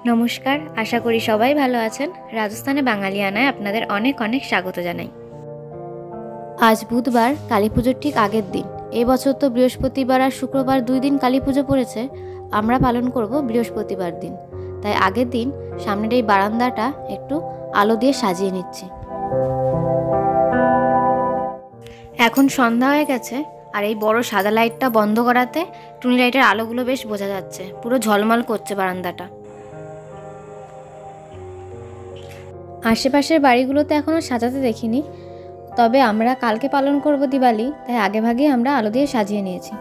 নমস্কার, আশা করি সবাই ভালো আছেন। রাজস্থানে বাঙালিয়ানায় আপনাদের অনেক অনেক স্বাগত জানাই। আজ বুধবার, কালী পুজোর ঠিক আগের দিন। এবছর তো বৃহস্পতিবার আর শুক্রবার 2 দিন কালী পুজো পড়েছে। আমরা পালন করব বৃহস্পতিবার দিন, তাই আগের দিন সামনের এই বারান্দাটা একটু আলো দিয়ে সাজিয়ে নিচ্ছি। এখন সন্ধ্যা হয়ে গেছে, আর এই বড় সাদা লাইটটা বন্ধ করাতে টুনি লাইটের আলোগুলো বেশ বোঝা যাচ্ছে, পুরো ঝলমল করছে বারান্দাটা। আশেপাশের বাড়িগুলোতে এখনও সাজাতে দেখিনি, তবে আমরা কালকে পালন করব দিওয়ালি, তাই আগেভাগে আমরা আলো দিয়ে সাজিয়ে নিয়েছি।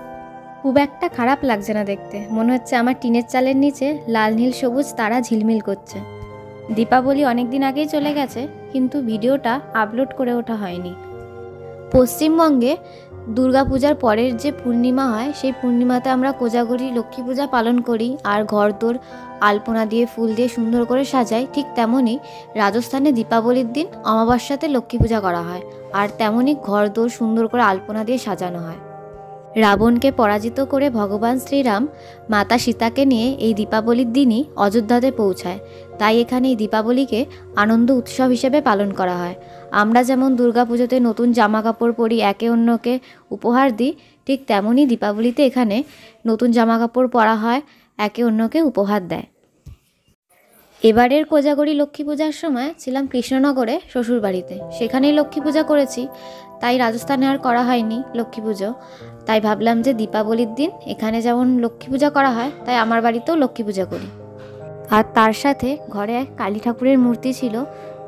খুব একটা খারাপ লাগছে না দেখতে, মনে হচ্ছে আমার টিনের চালের নিচে লাল নীল সবুজ তারা ঝিলমিল করছে। দীপাবলি অনেক দিন আগেই চলে গেছে, কিন্তু ভিডিওটা আপলোড করে ওঠা হয়নি। পশ্চিমবঙ্গে দুর্গাপূজার পরের যে পূর্ণিমা হয়, সেই পূর্ণিমাতে আমরা কোজাগরি লক্ষ্মী পূজা পালন করি আর ঘরদোর আলপনা দিয়ে ফুল দিয়ে সুন্দর করে সাজাই। ঠিক তেমনই রাজস্থানে দীপাবলির দিন অমাবস্যাতে লক্ষ্মী পূজা করা হয়, আর তেমনই ঘরদোর সুন্দর করে আলপনা দিয়ে সাজানো হয়। রাবণকে পরাজিত করে ভগবান শ্রীরাম মাতা সীতাকে নিয়ে এই দীপাবলির দিনই অযোধ্যাতে পৌঁছায়, তাই এখানে এই দীপাবলিকে আনন্দ উৎসব হিসেবে পালন করা হয়। আমরা যেমন দুর্গাপুজোতে নতুন জামা কাপড় পরি, একে অন্যকে উপহার দিই, ঠিক তেমনই দীপাবলিতে এখানে নতুন জামা কাপড় পরা হয়, একে অন্যকে উপহার দেয়। এবারের কোজাগরি লক্ষ্মী পূজার সময় ছিলাম কৃষ্ণনগরে শ্বশুরবাড়িতে, সেখানেই লক্ষ্মী পূজা করেছি, তাই রাজস্থানে আর করা হয়নি লক্ষ্মী পুজো। তাই ভাবলাম যে দীপাবলির দিন এখানে যেমন লক্ষ্মী পূজা করা হয়, তাই আমার বাড়িতেও লক্ষ্মী পূজা করি। আর তার সাথে ঘরে এক কালী ঠাকুরের মূর্তি ছিল,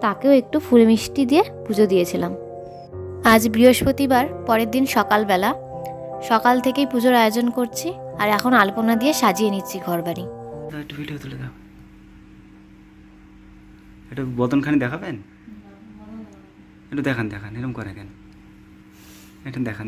তাকেও একটু ফুল মিষ্টি দিয়ে পুজো দিয়েছিলাম। আজ বৃহস্পতিবার, পরের দিন সকালবেলা, সকাল থেকেই পুজোর আয়োজন করছি, আর এখন আলপনা দিয়ে সাজিয়ে নিচ্ছি ঘর বাড়ি। একটু ভিডিও তুলে দাও, একটু বদনখানি দেখাবেন, একটু দেখান এরকম করে কেন, একটু দেখান।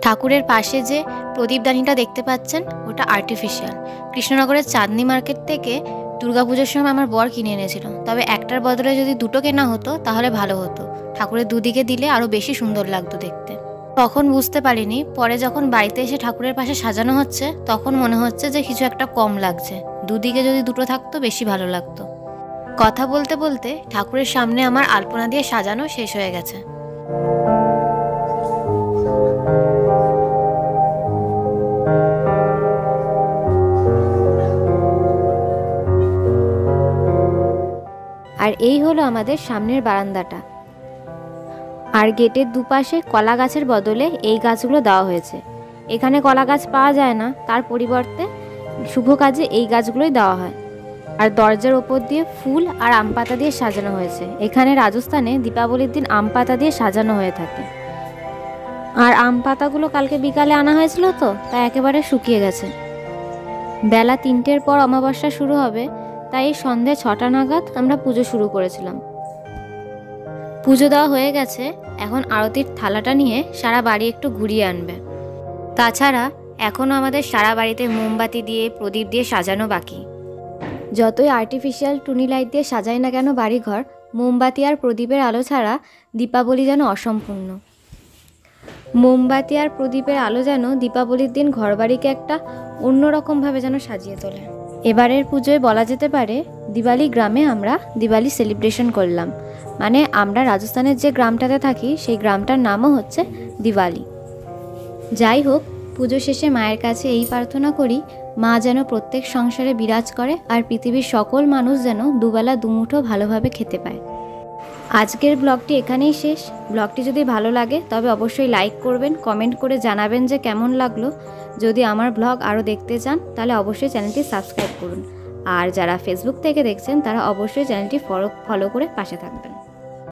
ঠাকুরের পাশে যে প্রদীপদানিটা দেখতে পাচ্ছেন, ওটা আর্টিফিশিয়াল। কৃষ্ণনগরের চাঁদনি মার্কেট থেকে দুর্গাপুজোর সময় আমার বর কিনে এনেছিল, তবে একটার বদলে যদি 2টো কেনা হতো তাহলে ভালো হতো। ঠাকুরের দুদিকে দিলে আরও বেশি সুন্দর লাগতো দেখতে। তখন বুঝতে পারিনি, পরে যখন বাড়িতে এসে ঠাকুরের পাশে সাজানো হচ্ছে তখন মনে হচ্ছে যে কিছু একটা কম লাগছে, দুদিকে যদি 2টো থাকতো বেশি ভালো লাগতো। কথা বলতে বলতে ঠাকুরের সামনে আমার আলপনা দিয়ে সাজানো শেষ হয়ে গেছে। আর এই হলো আমাদের সামনের বারান্দাটা। আর গেটের দুপাশে কলা গাছের বদলে এই গাছগুলো দেওয়া হয়েছে। এখানে কলা গাছ পাওয়া যায় না, তার পরিবর্তে শুভ কাজে এই গাছগুলোই দেওয়া হয়। আর দরজার ওপর দিয়ে ফুল আর আম পাতা দিয়ে সাজানো হয়েছে। এখানে রাজস্থানে দীপাবলির দিন আম পাতা দিয়ে সাজানো হয়ে থাকে। আর আম পাতাগুলো কালকে বিকালে আনা হয়েছিল, তো তাই একেবারে শুকিয়ে গেছে। বেলা 3টের পর অমাবস্যা শুরু হবে, তাই সন্ধে 6টা নাগাদ আমরা পুজো শুরু করেছিলাম। পুজো দেওয়া হয়ে গেছে, এখন আরতির থালাটা নিয়ে সারা বাড়ি একটু ঘুরিয়ে আনবে। তাছাড়া এখনও আমাদের সারা বাড়িতে মোমবাতি দিয়ে প্রদীপ দিয়ে সাজানো বাকি। যতই আর্টিফিশিয়াল টুনি লাইট দিয়ে সাজাই না কেন বাড়িঘর, মোমবাতি আর প্রদীপের আলো ছাড়া দীপাবলি যেন অসম্পূর্ণ। মোমবাতি আর প্রদীপের আলো যেন দীপাবলির দিন ঘরবাড়িকে একটা অন্যরকমভাবে যেন সাজিয়ে তোলে। এবারের পুজোয় বলা যেতে পারে দিওয়ালি গ্রামে আমরা দিওয়ালি সেলিব্রেশন করলাম। মানে আমরা রাজস্থানের যে গ্রামটাতে থাকি সেই গ্রামটার নামও হচ্ছে দিওয়ালি। যাই হোক, পুজো শেষে মায়ের কাছে এই প্রার্থনা করি, মা যেন প্রত্যেক সংসারে বিরাজ করে আর পৃথিবীর সকল মানুষ যেন দুবেলা দুমুঠো ভালোভাবে খেতে পায়। আজকের ব্লগটি এখানেই শেষ। ব্লগটি যদি ভালো লাগে তবে অবশ্যই লাইক করবেন, কমেন্ট করে জানাবেন যে কেমন লাগলো। যদি আমার ব্লগ আরও দেখতে চান তাহলে অবশ্যই চ্যানেলটি সাবস্ক্রাইব করুন। আর যারা ফেসবুক থেকে দেখছেন তারা অবশ্যই চ্যানেলটি ফলো করে পাশে থাকবেন।